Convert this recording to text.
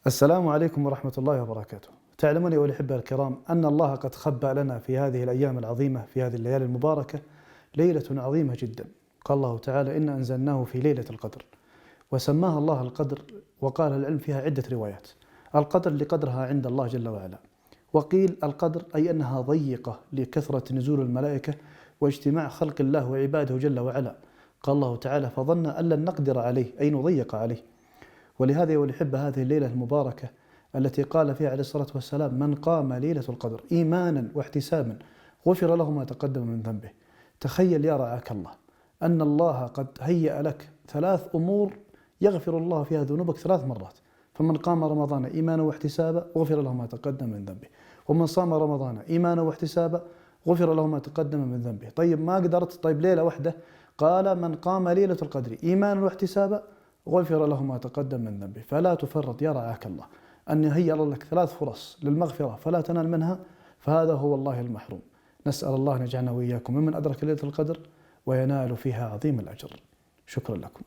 السلام عليكم ورحمة الله وبركاته. تعلمون أيها الأحبة الكرام أن الله قد خبأ لنا في هذه الأيام العظيمة، في هذه الليالي المباركة، ليلة عظيمة جدا. قال الله تعالى: إنا أنزلناه في ليلة القدر، وسماها الله القدر، وقال العلم فيها عدة روايات. القدر لقدرها عند الله جل وعلا، وقيل القدر أي أنها ضيقة لكثرة نزول الملائكة واجتماع خلق الله وعباده جل وعلا. قال الله تعالى: فظن أن لن نقدر عليه، أي نضيق عليه. ولهذا ولحب هذه الليلة المباركة التي قال فيها عليه الصلاة والسلام: من قام ليلة القدر إيمانا واحتسابا غفر له ما تقدم من ذنبه. تخيل يا رعاك الله أن الله قد هيأ لك 3 أمور يغفر الله فيها ذنوبك 3 مرات. فمن قام رمضان إيمانا واحتسابا غفر له ما تقدم من ذنبه، ومن صام رمضان إيمانا واحتسابا غفر له ما تقدم من ذنبه. طيب ما قدرت، طيب ليلة واحدة، قال: من قام ليلة القدر إيمانا واحتسابا غفر له ما تقدم من ذنبه. فلا تفرط يا رعاك الله أن يهيأ لك 3 فرص للمغفرة فلا تنال منها، فهذا هو الله المحروم. نسأل الله أن يجعلنا وإياكم ممن أدرك ليلة القدر وينال فيها عظيم الأجر. شكرا لكم.